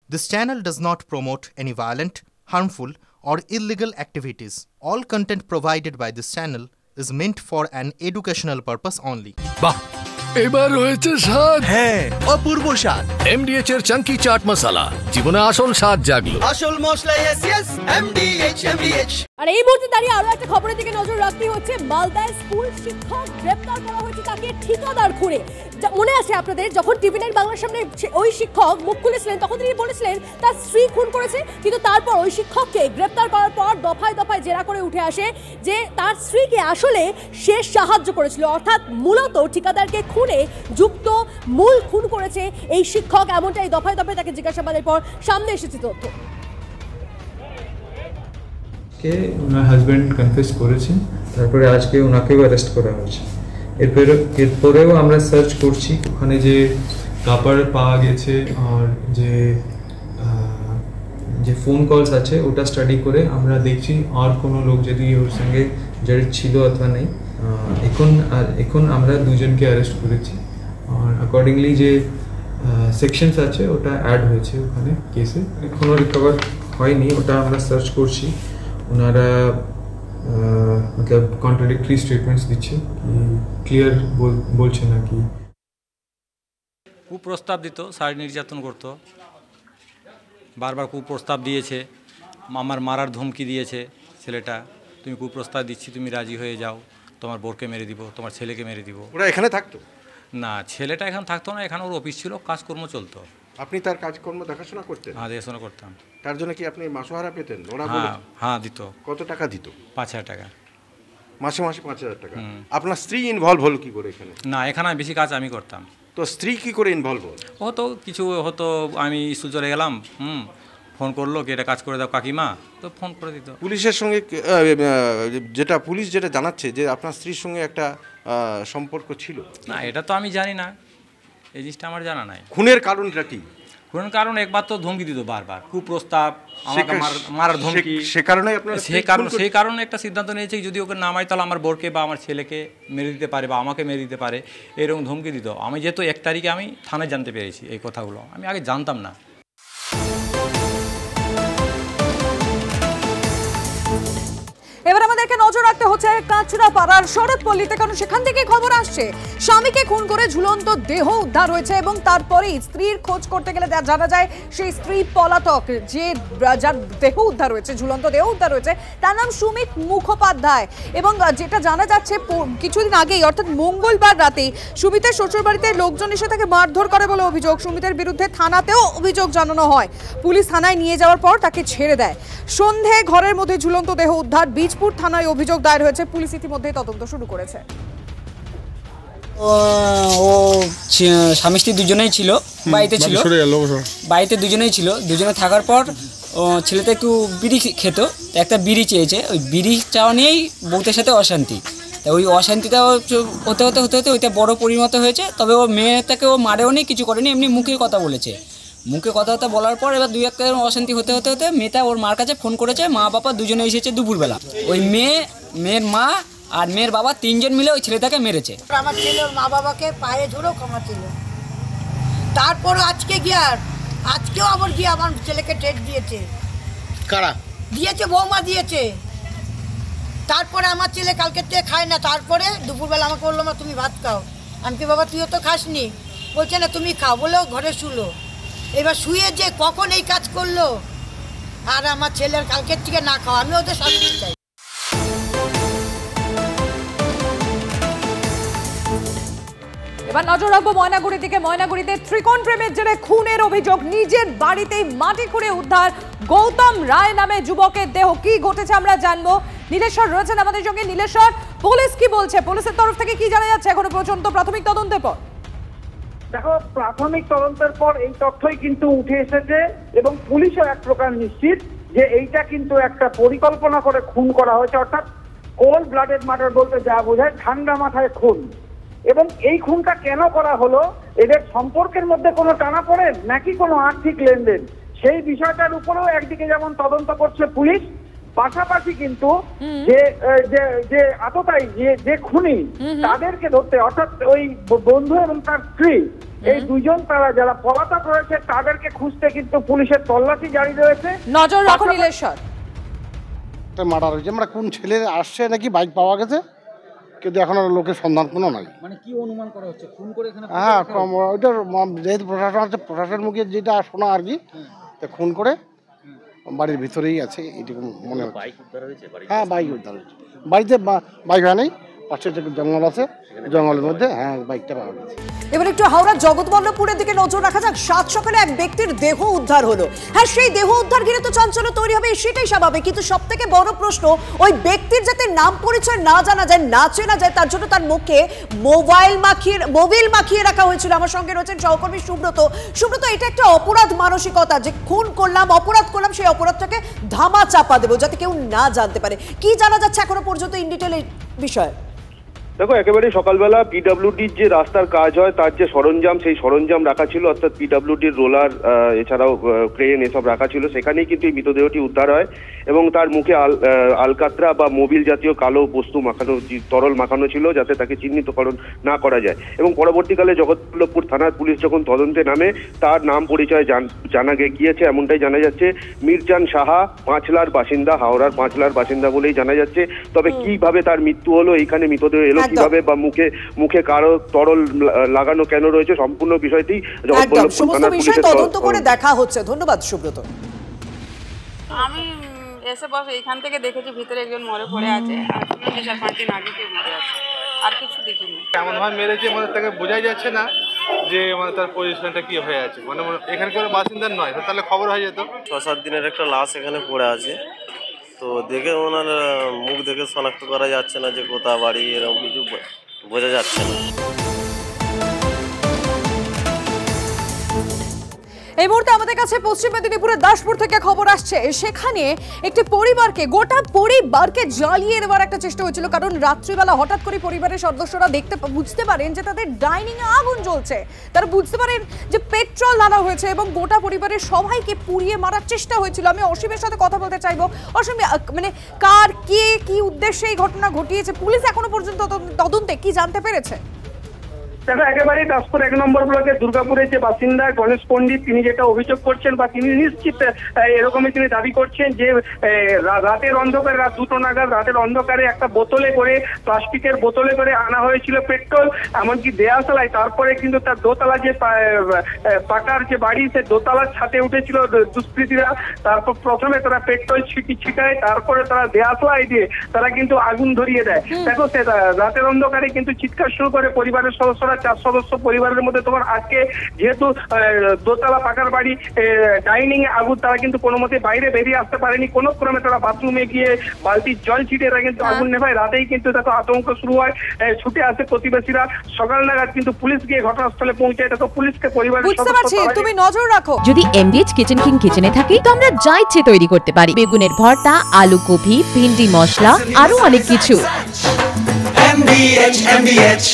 This channel does not promote any violent, harmful, or illegal activities. All content provided by this channel is meant for an educational purpose only. বাহ এবার হয়েছে স্বাদ হ্যাঁ অপূর্ব স্বাদ এমডিএচ এর চাঙ্কি চাট মশলা জীবনে আসল স্বাদ জাগলো আসল মশলা এসএস এমডিএচ আর এই মুহূর্তে দাঁড়িয়ে আরো একটা খবরের দিকে নজর রাখতে হচ্ছে। মালদায় স্কুল শিক্ষক গ্রেপ্তার করা হয়েছে তাকে ঠিকাদার খুঁড়ে। মনে আছে আপনাদের যখন টিভি9 বাংলার সামনে ওই শিক্ষক মুখ খুলেছিলেন তখন তিনি বলেছিলেন তার স্ত্রী খুন করেছে, কিন্তু তারপর ওই শিক্ষককে গ্রেপ্তার করার পর দফায় দফায় জেরা করে উঠে আসে যে তার স্ত্রীকে আসলে সে সাহায্য করেছিল, অর্থাৎ মূলত ঠিকাদারকে খুনে যুক্ত মূল খুন করেছে এই শিক্ষক, এমনটাই দফায় দফায় তাকে জিজ্ঞাসাবাদের পর সামনে এসেছে তথ্য। কে ওনার হাজব্যান্ড কনফেস করেছেন, তারপরে আজকে ওনাকেও অ্যারেস্ট করা হয়েছে। এরপরেও আমরা সার্চ করছি ওখানে যে কাপড় পাওয়া গেছে আর যে ফোন কলস আছে ওটা স্টাডি করে আমরা দেখছি আর কোনো লোক যদি ওর সঙ্গে জড়িত ছিল অথবা নেই। এখন আমরা দুজনকে অ্যারেস্ট করেছি আর অ্যাকর্ডিংলি যে সেকশনস আছে ওটা অ্যাড হয়েছে ওখানে কেসে। এখনও রিকভার হয়নি, ওটা আমরা সার্চ করছি। ওনারা मतलब কন্ট্রাডিক্টরি স্টেটমেন্টস দিচ্ছে, ক্লিয়ার বলছে না কি। কুপ্রস্তাব দিত, শারীরিক নির্যাতন করত, বারবার কুপ্রস্তাব দিয়েছে, আমার মারার ধমকি দিয়েছে ছেলেটা, তুমি কুপ্রস্তাব দিচ্ছি তুমি রাজি হয়ে যাও, তোমার বোরকে মেরে দিব, তোমার ছেলেকে মেরে দিব। ওরা এখানে থাকতো না, ছেলেটা এখানে থাকতো না, এখানে ওর অফিস ছিল, কাজকর্ম চলতো। আপনি তার কাজকর্ম দেখাশোনা করতেন? হ্যাঁ, দেখাশোনা করতাম। তার জন্য কি আপনি মাসোহারা পেতেন? ওরা হ্যাঁ দিত। কত টাকা দিত? 5,000 টাকা মাসে মাসে 5,000 টাকা। আপনার স্ত্রী ইনভলভ হলো কি করে এখানে? না, এখানে বেশি কাজ আমি করতাম। তো স্ত্রী কি করে ইনভলভ হল? হতো কিছু হতো, আমি স্কুল চলে গেলাম, ফোন করলো কি এটা কাজ করে দাও কাকিমা, তো ফোন করে দিত। পুলিশের সঙ্গে পুলিশ যেটা জানাচ্ছে যে আপনার স্ত্রীর সঙ্গে একটা সম্পর্ক ছিল। না, এটা তো আমি জানি না, এই জিনিসটা আমার জানা নাই। খুনের কারণটা কি? খুনের কারণ একবার তো ধমকি দিত বারবার, কুপ্রস্তাব, আমাকে মারার ধমকি। সেই কারণে একটা সিদ্ধান্ত নিয়েছে যদি ওকে নামাই তাহলে আমার বোরকে বা আমার ছেলেকে মেরে দিতে পারে বা আমাকে মেরে দিতে পারে, এরকম ধমকি দিত। আমি যেহেতু 1 তারিখে আমি থানায় জানতে পেরেছি এই কথাগুলো, আমি আগে জানতাম না। এবার আমাদেরকে নজর রাখতে হচ্ছে কাঁচরাপাড়ার শরৎপল্লীতে, কারণ সেখান থেকে খবর আসছে স্বামীকে খুন করে ঝুলন্ত দেহ উদ্ধার হয়েছে এবং তারপরেই স্ত্রীর খোঁজ করতে গেলে জানা যায় সেই স্ত্রী পলাতক, যার দেহ উদ্ধার হয়েছে, ঝুলন্ত দেহ উদ্ধার হয়েছে, তার নাম সুমিত মুখোপাধ্যায়। এবং যেটা জানা যাচ্ছে কিছুদিন আগেই অর্থাৎ মঙ্গলবার রাতে সুমিতের শ্বশুরবাড়িতে লোকজন এসে তাকে মারধর করে বলে অভিযোগ। সুমিতের বিরুদ্ধে থানাতেও অভিযোগ জানানো হয়, পুলিশ থানায় নিয়ে যাওয়ার পর তাকে ছেড়ে দেয়। সন্ধে ঘরের মধ্যে ঝুলন্ত দেহ উদ্ধার, বীজপুর থানায় অভিযোগ দায়ের হয়েছে, পুলিশ ইতিমধ্যে তদন্ত শুরু করেছে। ও স্বামী স্ত্রী দুজনেই ছিল, বাড়িতে দুজনেই ছিল। দুজনে থাকার পর ছেলেটা একটু বিড়ি খেত, একটা বিড়ি চেয়েছে, ওই বিড়ি চাওয়া নিয়েই বউদের সাথে অশান্তি। তা ওই অশান্তিটা হতে হতে হতে হতে ওইটা বড় পরিণত হয়েছে। তবে ও মেয়েটাকে ও মারেও নি, কিছু করেনি, এমনি মুখে কথা বলেছে। মুখে কথা বলার পর এবার 2-1 অশান্তি হতে হতে হতে মেয়েটা ওর মার কাছে ফোন করেছে, মা বাবা দুজনে এসেছে দুপুরবেলা। ওই মেয়ের মা আর মেয়ের বাবা 3 জন মিলে ওই ছেলেটাকে মেরেছে। আমার ছেলে ওর মা বাবাকে পায়ে ধরেও ক্ষমা ছিল। তারপর আজকেও আবার গিয়ে আমার ছেলেকে টেট দিয়েছে। কারা দিয়েছে? বৌমা দিয়েছে। তারপরে আমার ছেলে কালকে থেকে খায় না, তারপরে দুপুরবেলা আমাকে বললো মা তুমি ভাত খাও। আমি কি বাবা তুইও তো খাসনি? বলছে না তুমি খাও, বলেও ঘরে শুলো। এবার শুয়ে যে কখন এই কাজ করলো, আর আমার ছেলের কালকের থেকে না খাওয়া, আমি ওদের শাস্তি চাই। এবার নজর রাখবো ময়নাগুড়ির দিকে। ময়নাগুড়িতে ত্রিকোণ প্রেমের জেরে খুনের অভিযোগ, নিজের বাড়িতেই মাটি খুঁড়ে উদ্ধার গৌতম রায় নামে যুবকের দেহ। কি ঘটেছে আমরা জানবো। নীলেশ্বর রয়েছেন আমাদের সঙ্গে। নীলেশ্বর, পুলিশ কি বলছে? পুলিশের তরফ থেকে কি জানা যাচ্ছে এখনো পর্যন্ত প্রাথমিক তদন্তের পর? দেখো, প্রাথমিক তদন্তের পর এই তথ্যই কিন্তু উঠে এসেছে এবং পুলিশও এক প্রকার নিশ্চিত যে এইটা কিন্তু একটা পরিকল্পনা করে খুন করা হয়েছে, অর্থাৎ কোল্ড ব্লাডেড মার্ডার বলতে যা বোঝায় ঠান্ডা মাথায় খুন। এবং এই খুনটা কেন করা হলো, এদের সম্পর্কের মধ্যে কোনো টানাপোড়েন নাকি কোনো আর্থিক লেনদেন, সেই বিষয়টার উপরেও একদিকে যেমন তদন্ত করছে পুলিশ, পাশাপাশি কিন্তু যে আততায়ী যে খুনি তাদেরকে ধরতে, অর্থাৎ ওই বন্ধু এবং তার স্ত্রী এই দুজন তারা যারা পলাতক রয়েছে তাদেরকে খুঁজতে কিন্তু পুলিশের তল্লাশি জারি রয়েছে। নজর রাখুন নীলেশ্বর। মার্ডার হয়েছে, আমরা কোন ছেলে আসছে নাকি বাইক পাওয়া গেছে, কিন্তু এখন আর লোকের সন্ধান কোনো নাই। মানে কি অনুমান করা হচ্ছে খুন করে এখানে? হ্যাঁ, ওইটার যেহেতু প্রশাসন আছে, প্রশাসনের মুখে যেটা শোনা আর কি, খুন করে বাড়ির ভিতরেই আছে এটুকু মনে হচ্ছে। হ্যাঁ, বাইক উদ্ধার হয়েছে। বাড়িতে বাইক হয় নাই, পাশে জঙ্গল আছে, জঙ্গলের মধ্যে বাইকটা পাওয়া গেছে। এবার একটু হাওড়া জগৎবল্লভপুরের দিকে নজর রাখা যাক। সাত সকালে এক ব্যক্তির দেহ উদ্ধার হলো। হ্যাঁ, সেই দেহ উদ্ধার ঘিরে তো চাঞ্চল্য তৈরি হবে, সেটাই স্বাভাবিক, কিন্তু সব থেকে বড় প্রশ্ন ওই ব্যক্তির যাতে নাম পরিচয় না জানা যায়, না চেনা যায়, তার জন্য তার মুখে মোবিল মাখিয়ে রাখা হয়েছিল। আমার সঙ্গে রয়েছেন সহকর্মী সুব্রত। সুব্রত, এটা একটা অপরাধ মানসিকতা যে খুন করলাম, অপরাধ করলাম, সেই অপরাধটাকে ধামা চাপা দেবো যাতে কেউ না জানতে পারে। কি জানা যাচ্ছে এখনো পর্যন্ত ইন ডিটেল এই বিষয়ে? দেখো, একেবারে সকালবেলা পিডব্লিউডির যে রাস্তার কাজ হয় তার যে সরঞ্জাম, সেই সরঞ্জাম রাখা ছিল, অর্থাৎ পিডব্লিউডির রোলার এছাড়াও ক্রেন এসব রাখা ছিল, সেখানেই কিন্তু এই মৃতদেহটি উদ্ধার হয় এবং তার মুখে আলকাতরা বা মোবিল জাতীয় কালো বস্তু মাখানো, তরল মাখানো ছিল যাতে তাকে চিহ্নিতকরণ না করা যায়। এবং পরবর্তীকালে জগৎবল্লভপুর থানার পুলিশ যখন তদন্তে নামে তার নাম পরিচয় জানা গিয়েছে, এমনটাই জানা যাচ্ছে। মিরজান সাহা, পাঁচলার বাসিন্দা, হাওড়ার পাঁচলার বাসিন্দা বলেই জানা যাচ্ছে। তবে কিভাবে তার মৃত্যু হলো, এইখানে মৃতদেহ এলো কিভাবে, বা মুখে কারো তরল লাগানো কেন রয়েছে, সম্পূর্ণ বিষয়টি জগৎবল্লভপুর থানার পুলিশের তদন্ত করে দেখা হচ্ছে। ধন্যবাদ সুব্রত। আমি এসে বস এইখান থেকে দেখেছি ভিতরে একজন মরে পড়ে আছে, আর 4-5 দিন আগে কেউ মরে আছে, আর কিছু দেখিনি। কেমন ভাবে মেরেছে মানে তাকে বোঝাই যাচ্ছে না যে মানে তার পজিশনটা কি হয়ে আছে, মানে এখানকার বাসিন্দার নয়, তাহলে খবর হয়ে যেত। 6-7 দিনের একটা লাশ এখানে পড়ে আছে, তো দেখে ওনার মুখ দেখে শনাক্ত করা যাচ্ছে না যে কোথা বাড়ি, এরকম কিছু বোঝা যাচ্ছে না। এই মুহূর্তে আমাদের কাছে পশ্চিম মেদিনীপুরের দাসপুর থেকে খবর আসছে, সেখানে একটি গোটা পরিবারকে জ্বালিয়ে দেওয়ার একটা চেষ্টা হয়েছিল। কারণ রাত্রিবেলা হঠাৎ করে পরিবারের সদস্যরা বুঝতে পারেন যে তাদের ডাইনিং এ আগুন জ্বলছে। তারা বুঝতে পারেন যে পেট্রোল ঢালা হয়েছে এবং গোটা পরিবারের সবাইকে পুড়িয়ে মারার চেষ্টা হয়েছিল। আমি অসীমের সাথে কথা বলতে চাইবো। অসীম, মানে কার কে কি উদ্দেশ্যে এই ঘটনা ঘটিয়েছে, পুলিশ এখনো পর্যন্ত তদন্তে কি জানতে পেরেছে? দেখো, একেবারে দাসপুর 1 নম্বর ব্লকের দুর্গাপুরের যে বাসিন্দা গণেশ পণ্ডিত, তিনি যেটা অভিযোগ করছেন বা তিনি নিশ্চিত এরকমই তিনি দাবি করছেন যে রাতের অন্ধকারে, রাত 2টো নাগাদ রাতের অন্ধকারে একটা বোতলে করে, প্লাস্টিকের বোতলে করে আনা হয়েছিল পেট্রোল, এমনকি দেয়াশালায়। তারপরে কিন্তু তার দোতলা যে পাকার যে বাড়ি, সে দোতলার ছাদে উঠেছিল দুষ্কৃতীরা। তারপর প্রথমে তারা পেট্রোল ছিটায়, তারপরে তারা দেয়াশালাই দিয়ে তারা কিন্তু আগুন ধরিয়ে দেয়। দেখো, সে রাতের অন্ধকারে কিন্তু চিৎকার শুরু করে পরিবারের সদস্যরা। 4 সদস্য পরিবারের মধ্যে তোমার আজকে যেহেতু দোতলা পাকার বাড়ি, ডাইনিং এ আগুন, তারা কিন্তু কোনো মতে বাইরে বেরিয়ে আসতে পারেনি। কোনো ক্রমে তারা বাথরুমে গিয়ে বালতির জল ছিটিয়ে তারা কিন্তু আগুন নেভায়। রাতেই কিন্তু দেখো আতঙ্ক শুরু হয়, ছুটে আসে প্রতিবেশীরা। সকাল নাগাদ কিন্তু পুলিশ গিয়ে ঘটনাস্থলে পৌঁছায়। দেখো, পুলিশকে পরিবারের তুমি নজর রাখো। যদি এমডিএইচ কিচেন কিং কিচেনে থাকি তো আমরা যা ইচ্ছে তৈরি করতে পারি। বেগুনের ভর্তা, আলু কপি, ভিন্ডি মশলা, আরো অনেক কিছু। MDH